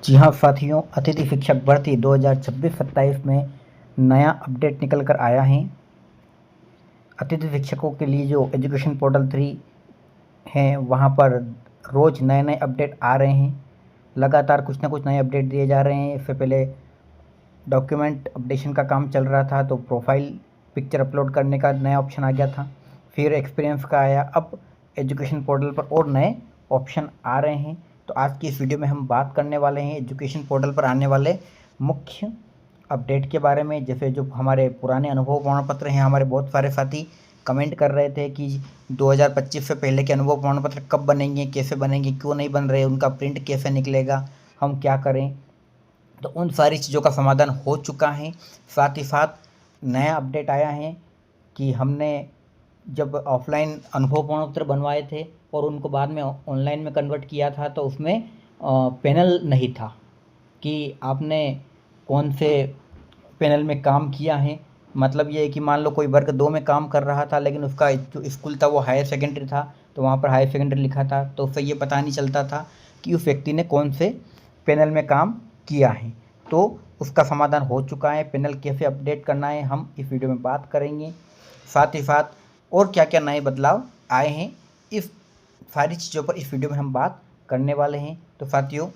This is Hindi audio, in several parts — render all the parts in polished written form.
जी हाँ साथियों, अतिथि शिक्षक भर्ती 2026-27 में नया अपडेट निकल कर आया है। अतिथि शिक्षकों के लिए जो एजुकेशन पोर्टल 3 है वहाँ पर रोज़ नए नए अपडेट आ रहे हैं। लगातार कुछ ना कुछ नए अपडेट दिए जा रहे हैं। इससे पहले डॉक्यूमेंट अपडेशन का काम चल रहा था, तो प्रोफाइल पिक्चर अपलोड करने का नया ऑप्शन आ गया था। फिर एक्सपीरियंस का आया। अब एजुकेशन पोर्टल पर और नए ऑप्शन आ रहे हैं। तो आज की इस वीडियो में हम बात करने वाले हैं एजुकेशन पोर्टल पर आने वाले मुख्य अपडेट के बारे में। जैसे जो हमारे पुराने अनुभव प्रमाण पत्र हैं, हमारे बहुत सारे साथी कमेंट कर रहे थे कि 2025 से पहले के अनुभव प्रमाण पत्र कब बनेंगे, कैसे बनेंगे, क्यों नहीं बन रहे, उनका प्रिंट कैसे निकलेगा, हम क्या करें। तो उन सारी चीज़ों का समाधान हो चुका है। साथ ही साथ नया अपडेट आया है कि हमने जब ऑफलाइन अनुभव प्रमाण पत्र बनवाए थे और उनको बाद में ऑनलाइन में कन्वर्ट किया था, तो उसमें पैनल नहीं था कि आपने कौन से पैनल में काम किया है। मतलब ये है कि मान लो कोई वर्ग 2 में काम कर रहा था, लेकिन उसका जो स्कूल था वो हायर सेकेंडरी था, तो वहाँ पर हायर सेकेंडरी लिखा था, तो उससे ये पता नहीं चलता था कि उस व्यक्ति ने कौन से पैनल में काम किया है। तो उसका समाधान हो चुका है। पैनल कैसे अपडेट करना है हम इस वीडियो में बात करेंगे। साथ ही साथ और क्या क्या नए बदलाव आए हैं, इस सारी चीज़ों पर इस वीडियो में हम बात करने वाले हैं। तो साथियों,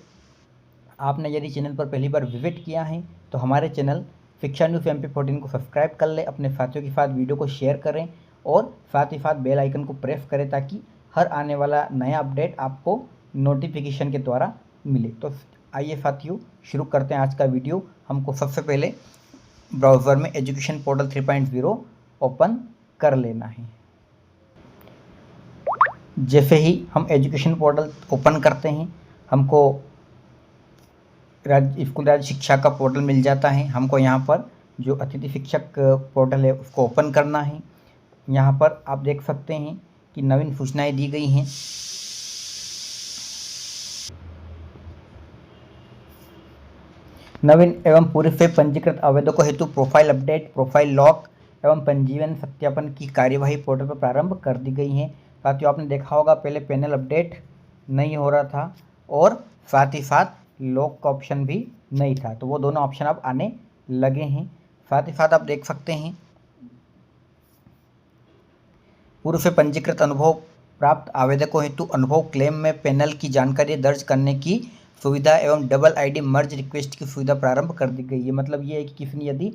आपने यदि चैनल पर पहली बार विजिट किया है तो हमारे चैनल शिक्षा न्यूज़ MP14 को सब्सक्राइब कर लें, अपने साथियों के साथ वीडियो को शेयर करें और साथ ही साथ बेल आइकन को प्रेस करें ताकि हर आने वाला नया अपडेट आपको नोटिफिकेशन के द्वारा मिले। तो आइए साथियों, शुरू करते हैं आज का वीडियो। हमको सबसे पहले ब्राउज़र में एजुकेशन पोर्टल 3.0 ओपन कर लेना है। जैसे ही हम एजुकेशन पोर्टल ओपन करते हैं, हमको राज्य स्कूल राज्य शिक्षा का पोर्टल मिल जाता है। हमको यहाँ पर जो अतिथि शिक्षक पोर्टल है उसको ओपन करना है। यहाँ पर आप देख सकते हैं कि नवीन सूचनाएं दी गई हैं। नवीन एवं पूर्व से पंजीकृत आवेदकों हेतु प्रोफाइल अपडेट, प्रोफाइल लॉक एवं पंजीयन सत्यापन की कार्यवाही पोर्टल पर प्रारंभ कर दी गई है। साथियों, आपने देखा होगा पहले पैनल अपडेट नहीं हो रहा था और साथ ही साथ लॉक का ऑप्शन भी नहीं था, तो वो दोनों ऑप्शन अब आने लगे हैं। साथ ही साथ आप देख सकते हैं पूर्व से पंजीकृत अनुभव प्राप्त आवेदकों हेतु अनुभव क्लेम में पैनल की जानकारी दर्ज करने की सुविधा एवं डबल ID मर्ज रिक्वेस्ट की सुविधा प्रारंभ कर दी गई है। मतलब ये है कि किसी ने यदि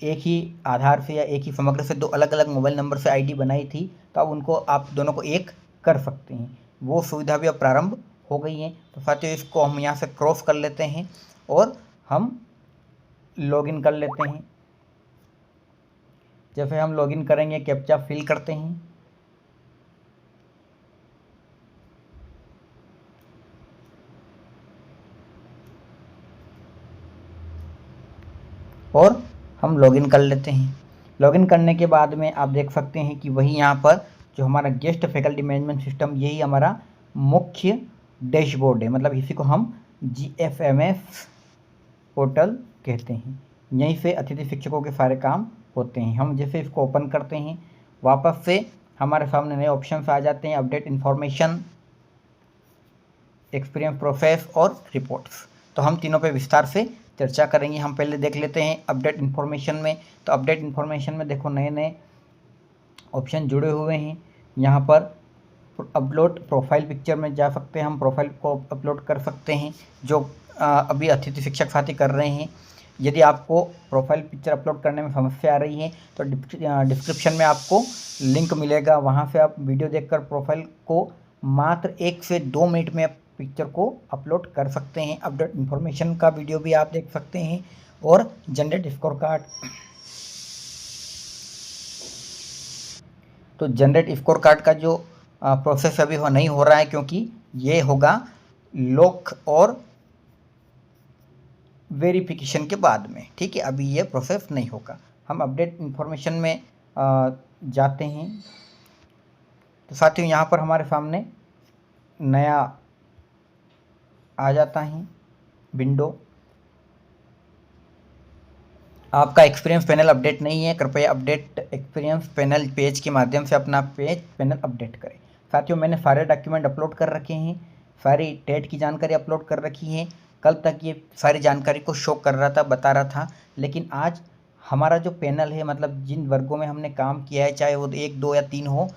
एक ही आधार से या एक ही समग्र से दो अलग अलग मोबाइल नंबर से ID बनाई थी, तो अब उनको आप दोनों को एक कर सकते हैं। वो सुविधा भी अब प्रारंभ हो गई है। तो साथियों, इसको हम यहाँ से क्रॉस कर लेते हैं और हम लॉगिन कर लेते हैं। जैसे हम लॉगिन करेंगे, कैप्चा फिल करते हैं और हम लॉगिन कर लेते हैं। लॉगिन करने के बाद में आप देख सकते हैं कि वही यहाँ पर जो हमारा गेस्ट फैकल्टी मैनेजमेंट सिस्टम, यही हमारा मुख्य डैशबोर्ड है। मतलब इसी को हम GFMS पोर्टल कहते हैं। यहीं से अतिथि शिक्षकों के सारे काम होते हैं। हम जैसे इसको ओपन करते हैं, वापस से हमारे सामने नए ऑप्शन आ जाते हैं, अपडेट इन्फॉर्मेशन, एक्सपीरियंस प्रोसेस और रिपोर्ट्स। तो हम तीनों पे विस्तार से चर्चा करेंगे। हम पहले देख लेते हैं अपडेट इन्फॉर्मेशन में। तो अपडेट इन्फॉर्मेशन में देखो नए नए ऑप्शन जुड़े हुए हैं। यहाँ पर अपलोड प्रोफाइल पिक्चर में जा सकते हैं, हम प्रोफाइल को अपलोड कर सकते हैं जो अभी अतिथि शिक्षक साथी कर रहे हैं। यदि आपको प्रोफाइल पिक्चर अपलोड करने में समस्या आ रही है तो डिस्क्रिप्शन में आपको लिंक मिलेगा, वहाँ से आप वीडियो देखकर प्रोफाइल को मात्र 1 से 2 मिनट में पिक्चर को अपलोड कर सकते हैं। अपडेट इन्फॉर्मेशन का वीडियो भी आप देख सकते हैं और जनरेट स्कोर कार्ड। तो जनरेट स्कोर कार्ड का जो प्रोसेस अभी नहीं हो रहा है, क्योंकि ये होगा लॉक और वेरिफिकेशन के बाद में। ठीक है, अभी ये प्रोसेस नहीं होगा। हम अपडेट इन्फॉर्मेशन में जाते हैं। तो साथियों, यहाँ पर हमारे सामने नया आ जाता है विंडो। आपका एक्सपीरियंस पैनल अपडेट नहीं है, कृपया अपडेट एक्सपीरियंस पैनल पेज के माध्यम से अपना पैनल अपडेट करें। साथियों, मैंने सारे डॉक्यूमेंट अपलोड कर रखे हैं, सारी टेट की जानकारी अपलोड कर रखी है। कल तक ये सारी जानकारी को शो कर रहा था, बता रहा था, लेकिन आज हमारा जो पैनल है, मतलब जिन वर्गों में हमने काम किया है, चाहे वो 1, 2 या 3 हो,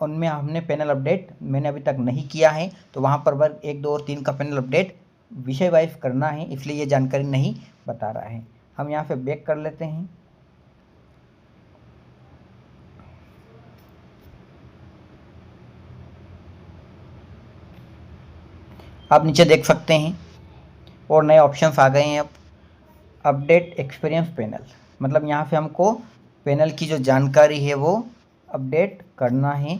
उनमें हमने पैनल अपडेट मैंने अभी तक नहीं किया है। तो वहाँ पर वर्ग 1, 2 और 3 का पैनल अपडेट विषय वाइज करना है, इसलिए ये जानकारी नहीं बता रहा है। हम यहाँ पे बैक कर लेते हैं। आप नीचे देख सकते हैं और नए ऑप्शंस आ गए हैं। अब अपडेट एक्सपीरियंस पैनल, मतलब यहाँ पे हमको पैनल की जो जानकारी है वो अपडेट करना है।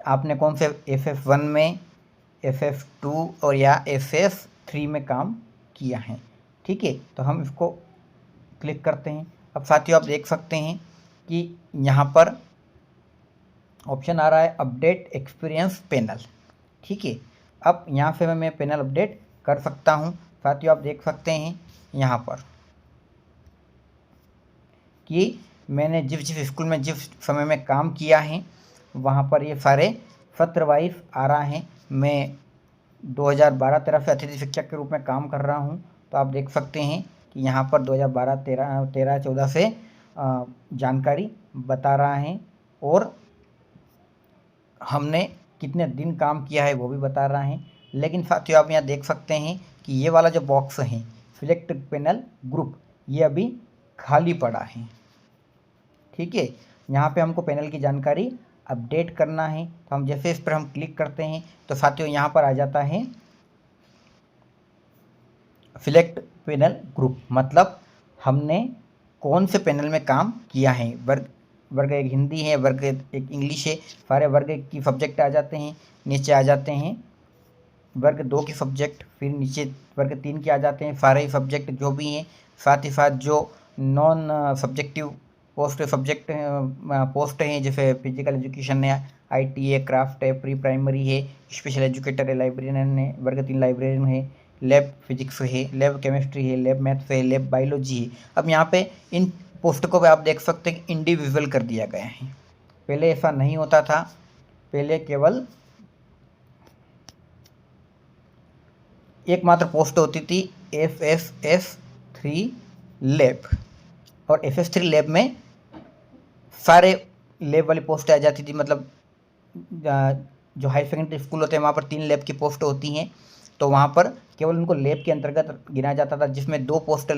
आपने कौन से FF1 में, FF2 और या FF3 में काम किया है, ठीक है। तो हम इसको क्लिक करते हैं। अब साथियों आप देख सकते हैं कि यहाँ पर ऑप्शन आ रहा है अपडेट एक्सपीरियंस पैनल, ठीक है। अब यहाँ से मैं पैनल अपडेट कर सकता हूँ। साथियों आप देख सकते हैं यहाँ पर कि मैंने जिस स्कूल में जिस समय में काम किया है वहाँ पर ये सारे सत्र वाइज आ रहा है। मैं 2012-13 से अतिथि शिक्षक के रूप में काम कर रहा हूँ। तो आप देख सकते हैं कि यहाँ पर 2012-13-14 से जानकारी बता रहा है और हमने कितने दिन काम किया है वो भी बता रहा है। लेकिन साथियों आप यहाँ देख सकते हैं कि ये वाला जो बॉक्स है सिलेक्ट पैनल ग्रुप, ये अभी खाली पड़ा है, ठीक है। यहाँ पे हमको पैनल की जानकारी अपडेट करना है। तो हम जैसे इस पर हम क्लिक करते हैं तो साथियों यहाँ पर आ जाता है सिलेक्ट पैनल ग्रुप, मतलब हमने कौन से पैनल में काम किया है। वर्ग 1 हिंदी है, वर्ग 1 इंग्लिश है, सारे वर्ग 1 की सब्जेक्ट आ जाते हैं। नीचे आ जाते हैं वर्ग 2 के सब्जेक्ट, फिर नीचे वर्ग 3 के आ जाते हैं सारे ही सब्जेक्ट जो भी हैं। साथ ही साथ जो नॉन सब्जेक्टिव सब्जेक्ट पोस्ट हैं, जैसे फिजिकल एजुकेशन है, IT है, क्राफ्ट है, प्री प्राइमरी है, स्पेशल एजुकेटर है, लाइब्रेरियन है, वर्ग 3 लाइब्रेरियन है, लैब फिजिक्स है, लैब केमिस्ट्री है, लैब मैथ्स है, लैब बायोलॉजी है। अब यहाँ पे इन पोस्टों को आप देख सकते हैं कि इंडिविजुअल कर दिया गया है। पहले ऐसा नहीं होता था, पहले केवल एकमात्र पोस्ट होती थी FFF3 लैब, और FF3 लैब में सारे लैब वाली पोस्ट आ जाती थी। मतलब जो हाई सेकेंडरी स्कूल होते हैं वहाँ पर 3 लैब की पोस्ट होती हैं, तो वहाँ पर केवल उनको लैब के अंतर्गत गिना जाता था, जिसमें 2 पोस्ट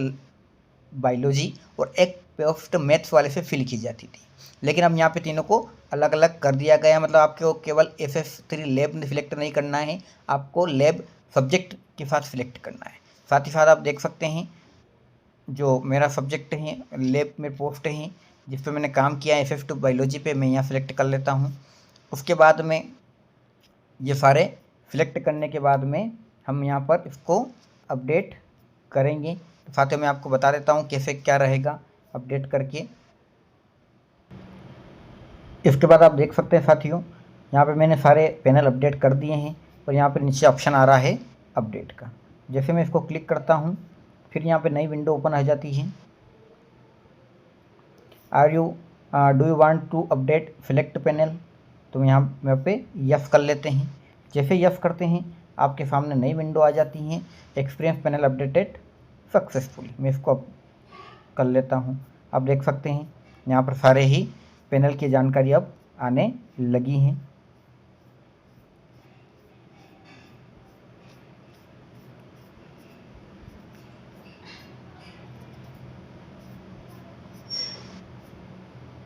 बायोलॉजी और 1 पोस्ट मैथ्स वाले से फिल की जाती थी। लेकिन अब यहाँ पे तीनों को अलग अलग कर दिया गया है। मतलब आपको केवल FF3 लैब सिलेक्ट नहीं करना है, आपको लैब सब्जेक्ट के साथ सिलेक्ट करना है। साथ ही साथ आप देख सकते हैं जो मेरा सब्जेक्ट है, लैब में पोस्ट है जिस पे मैंने काम किया है FF2 बायोलॉजी पे, मैं यहाँ सेलेक्ट कर लेता हूँ। उसके बाद में ये सारे सिलेक्ट करने के बाद में हम यहाँ पर इसको अपडेट करेंगे। तो साथियों मैं आपको बता देता हूँ कैसे क्या रहेगा अपडेट करके। इसके बाद आप देख सकते हैं साथियों यहाँ पे मैंने सारे पैनल अपडेट कर दिए हैं और यहाँ पे नीचे ऑप्शन आ रहा है अपडेट का। जैसे मैं इसको क्लिक करता हूँ फिर यहाँ पे नई विंडो ओपन आ जाती है। Do you want to update select panel, तो यहाँ पे यस कर लेते हैं। जैसे यस करते हैं आपके सामने नई विंडो आ जाती है, एक्सपीरियंस पैनल अपडेटेड सक्सेसफुली। मैं इसको कर लेता हूँ। आप देख सकते हैं यहाँ पर सारे ही पैनल की जानकारी अब आने लगी हैं।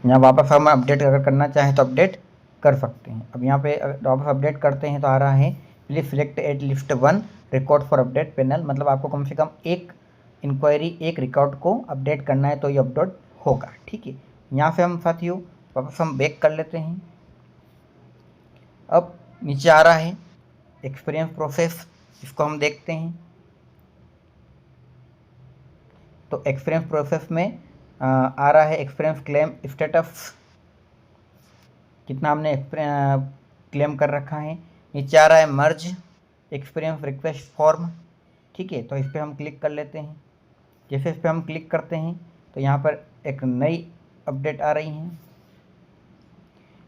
यहाँ वापस हम अपडेट अगर करना चाहें तो अपडेट कर सकते हैं। अब यहाँ पे वापस अपडेट करते हैं तो आ रहा है please select at least 1 record for update panel, मतलब आपको कम से कम एक इंक्वायरी, एक रिकॉर्ड को अपडेट करना है तो ये अपडेट होगा, ठीक है। यहाँ से हम साथियों वापस हम बैक कर लेते हैं। अब नीचे आ रहा है एक्सपीरियंस प्रोसेस, इसको हम देखते हैं। तो एक्सपीरियंस प्रोसेस में आ रहा है एक्सपीरियंस क्लेम स्टेटस, कितना हमने क्लेम कर रखा है। नीचे आ रहा है मर्ज एक्सपीरियंस रिक्वेस्ट फॉर्म, ठीक है। तो इस पर हम क्लिक कर लेते हैं। जैसे इस पर हम क्लिक करते हैं तो यहाँ पर एक नई अपडेट आ रही है।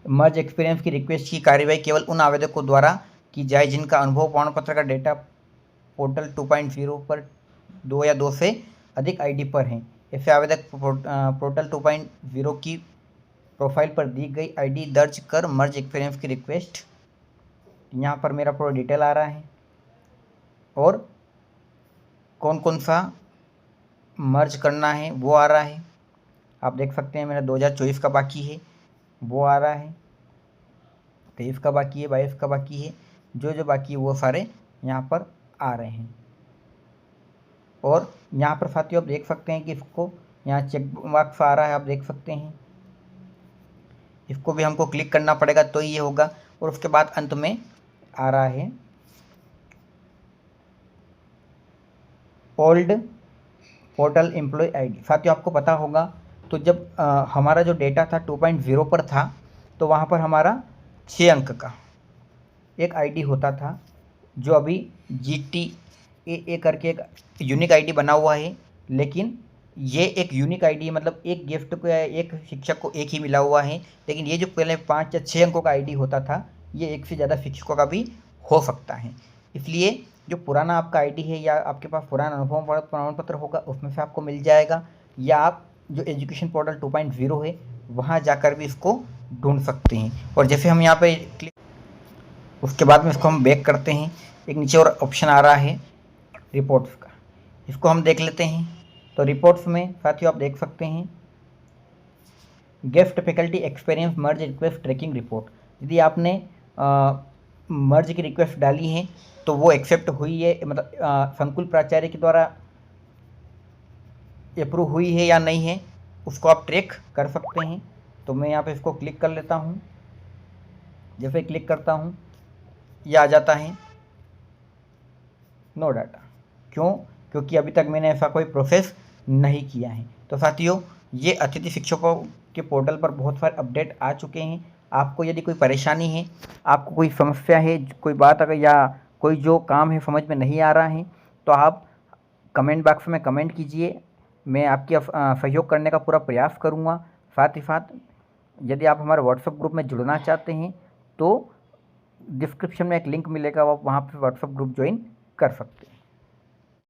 मर्ज एक्सपीरियंस की रिक्वेस्ट की कार्रवाई केवल उन आवेदकों द्वारा की जाए जिनका अनुभव प्रमाण पत्र का डेटा पोर्टल 2.0 पर 2 या 2 से अधिक आईडी पर हैं। ऐसे आवेदक पोर्टल 2.0 की प्रोफाइल पर दी गई आईडी दर्ज कर मर्ज एक्सपीरियंस की रिक्वेस्ट, यहाँ पर मेरा पूरा डिटेल आ रहा है और कौन कौन सा मर्ज करना है वो आ रहा है। आप देख सकते हैं मेरा 2024 का बाकी है वो आ रहा है, 23 का बाकी है, 22 का बाकी है, जो बाकी है वो सारे यहाँ पर आ रहे हैं। और यहाँ पर साथियों आप देख सकते हैं कि इसको यहाँ चेक मार्क्स आ रहा है, आप देख सकते हैं। इसको भी हमको क्लिक करना पड़ेगा तो ये होगा। और उसके बाद अंत में आ रहा है ओल्ड पोर्टल एम्प्लॉय आईडी। साथियों आपको पता होगा तो जब हमारा जो डेटा था 2.0 पर था तो वहाँ पर हमारा 6 अंक का एक आईडी होता था, जो अभी GTA करके एक यूनिक आईडी बना हुआ है। लेकिन ये एक यूनिक आईडी मतलब एक गिफ्ट को या एक शिक्षक को एक ही मिला हुआ है। लेकिन ये जो पहले 5 या 6 अंकों का आईडी होता था ये एक से ज़्यादा शिक्षकों का भी हो सकता है। इसलिए जो पुराना आपका आईडी है या आपके पास पुराना अनुभव प्रमाण पत्र होगा उसमें से आपको मिल जाएगा, या आप जो एजुकेशन पोर्टल 2.0 है वहाँ जाकर भी इसको ढूंढ सकते हैं। और जैसे हम यहाँ पे क्लिक, उसके बाद में इसको हम बैक करते हैं, एक नीचे और ऑप्शन आ रहा है रिपोर्ट्स का, इसको हम देख लेते हैं। तो रिपोर्ट्स में साथियों आप देख सकते हैं गिफ्ट फैकल्टी एक्सपीरियंस मर्ज रिक्वेस्ट ट्रैकिंग रिपोर्ट। यदि आपने मर्ज की रिक्वेस्ट डाली है तो वो एक्सेप्ट हुई है, मतलब संकुल प्राचार्य के द्वारा अप्रूव हुई है या नहीं है उसको आप ट्रैक कर सकते हैं। तो मैं यहाँ पे इसको क्लिक कर लेता हूँ। जैसे क्लिक करता हूँ ये आ जाता है नो डाटा। क्यों? क्योंकि अभी तक मैंने ऐसा कोई प्रोसेस नहीं किया है। तो साथियों ये अतिथि शिक्षकों के पोर्टल पर बहुत सारे अपडेट आ चुके हैं। आपको यदि कोई परेशानी है, आपको कोई समस्या है, कोई बात अगर या कोई जो काम है समझ में नहीं आ रहा है तो आप कमेंट बॉक्स में कमेंट कीजिए, मैं आपकी सहयोग करने का पूरा प्रयास करूँगा। साथ ही साथ यदि आप हमारे व्हाट्सएप ग्रुप में जुड़ना चाहते हैं तो डिस्क्रिप्शन में एक लिंक मिलेगा, आप वहाँ पर व्हाट्सएप ग्रुप ज्वाइन कर सकते हैं।